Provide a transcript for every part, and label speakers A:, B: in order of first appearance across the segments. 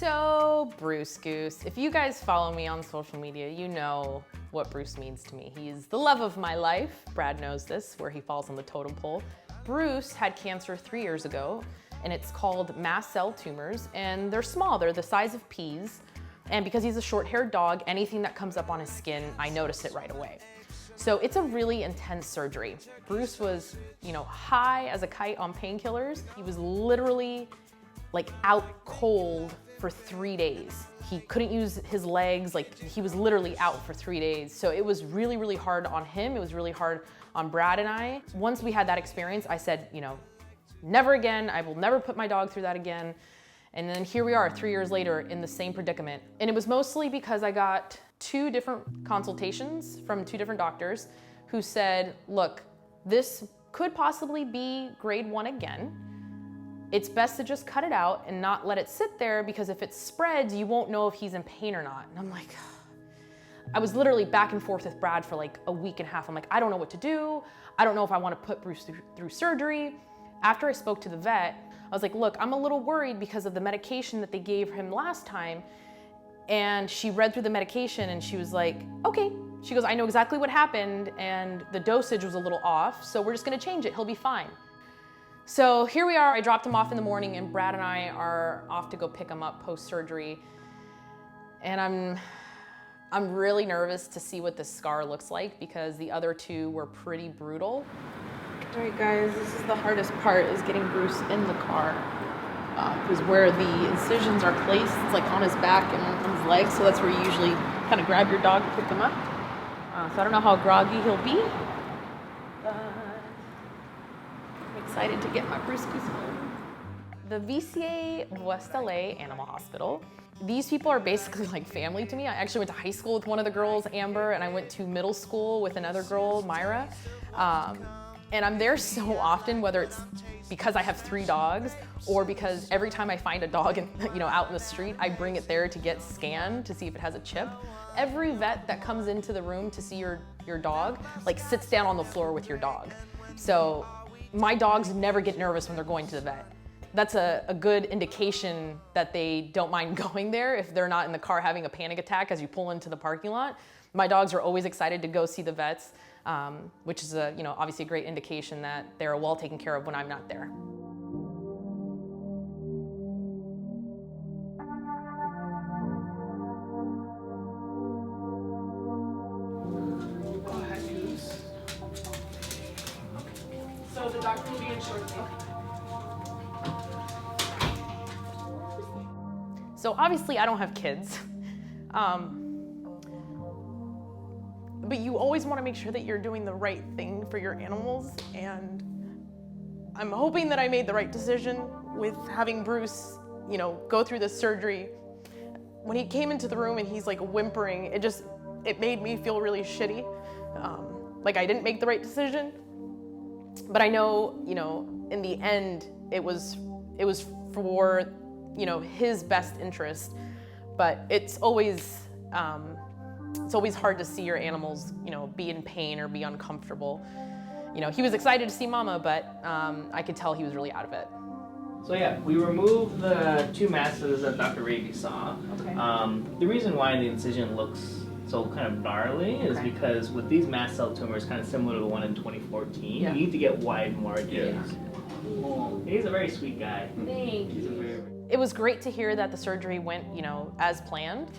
A: So, Bruce Goose. If you guys follow me on social media, you know what Bruce means to me. He's the love of my life. Brad knows this, where he falls on the totem pole. Bruce had cancer 3 years ago, and it's called mast cell tumors, and they're small. They're the size of peas. And because he's a short-haired dog, anything that comes up on his skin, I notice it right away. So it's a really intense surgery. Bruce was, high as a kite on painkillers. He was literally out cold for 3 days. He couldn't use his legs, he was literally out for 3 days. So it was really, really hard on him. It was really hard on Brad and I. Once we had that experience, I said, never again. I will never put my dog through that again. And then here we are 3 years later in the same predicament. And it was mostly because I got 2 different consultations from 2 different doctors who said, look, this could possibly be grade 1 again. It's best to just cut it out and not let it sit there, because if it spreads, you won't know if he's in pain or not. And I'm like, I was literally back and forth with Brad for a week and a half. I'm like, I don't know what to do. I don't know if I want to put Bruce through surgery. After I spoke to the vet, I was like, look, I'm a little worried because of the medication that they gave him last time. And she read through the medication and she was like, okay. She goes, I know exactly what happened and the dosage was a little off, so we're just gonna change it, he'll be fine. So here we are, I dropped him off in the morning and Brad and I are off to go pick him up post-surgery. And I'm really nervous to see what this scar looks like, because the other 2 were pretty brutal. All right guys, this is the hardest part, is getting Bruce in the car. Because where the incisions are placed, it's on his back and on his legs, so that's where you usually kind of grab your dog and pick them up. So I don't know how groggy he'll be, but I'm excited to get my Bruce Goose home. The Blvd Animal Hospital. These people are basically like family to me. I actually went to high school with one of the girls, Amber, and I went to middle school with another girl, Myra. And I'm there so often, whether it's because I have 3 dogs or because every time I find a dog out in the street, I bring it there to get scanned to see if it has a chip. Every vet that comes into the room to see your dog, sits down on the floor with your dog. So my dogs never get nervous when they're going to the vet. That's a good indication that they don't mind going there if they're not in the car having a panic attack as you pull into the parking lot. My dogs are always excited to go see the vets, which is obviously a great indication that they're well taken care of when I'm not there. So the doctor will be in shortly. So obviously I don't have kids. But you always want to make sure that you're doing the right thing for your animals, and I'm hoping that I made the right decision with having Bruce, go through this surgery. When he came into the room and he's whimpering, it made me feel really shitty. I didn't make the right decision, but I know, in the end, it was for, his best interest, but it's always hard to see your animals, be in pain or be uncomfortable. He was excited to see Mama, but I could tell he was really out of it.
B: So yeah, we removed the 2 masses that Dr. Raby saw.
A: Okay.
B: The reason why the incision looks so kind of gnarly is because with these mast cell tumors, kind of similar to the one in 2014, you need to get wide margins. Yeah. He's a very sweet guy.
A: Thanks. It was great to hear that the surgery went, as planned.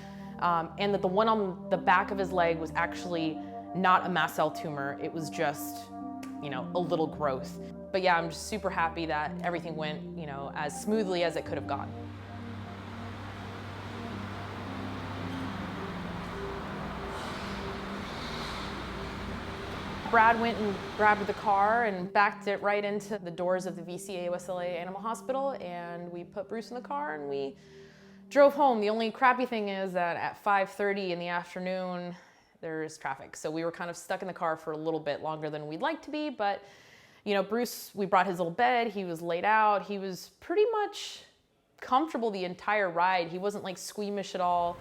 A: And that the one on the back of his leg was actually not a mast cell tumor. It was just, a little growth. But yeah, I'm just super happy that everything went, as smoothly as it could have gone. Brad went and grabbed the car and backed it right into the doors of the VCA-USLA Animal Hospital, and we put Bruce in the car and we drove home. The only crappy thing is that at 5:30 in the afternoon, there's traffic. So we were kind of stuck in the car for a little bit longer than we'd like to be, but Bruce, we brought his little bed, he was laid out, he was pretty much comfortable the entire ride. He wasn't squeamish at all.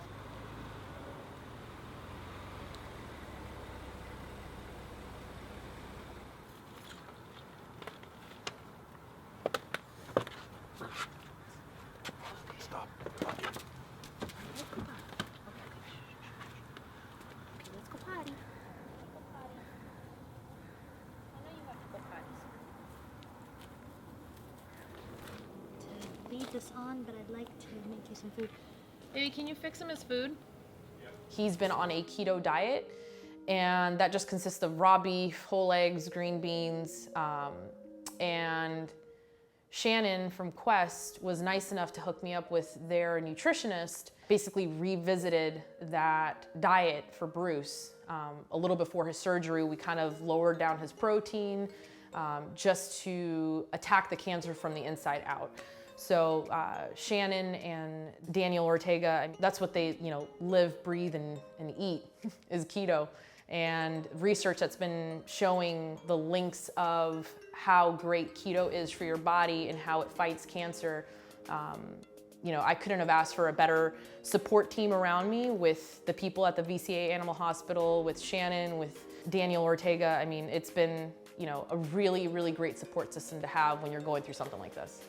C: this on, but I'd like to make you some food.
A: Baby, can you fix him his food? He's been on a keto diet, and that just consists of raw beef, whole eggs, green beans, and Shannon from Quest was nice enough to hook me up with their nutritionist, basically revisited that diet for Bruce. A little before his surgery, we kind of lowered down his protein just to attack the cancer from the inside out. So Shannon and Daniel Ortega, that's what they, live, breathe, and eat is keto. And research that's been showing the links of how great keto is for your body and how it fights cancer. I couldn't have asked for a better support team around me with the people at the VCA Animal Hospital, with Shannon, with Daniel Ortega. I mean, it's been, a really, really great support system to have when you're going through something like this.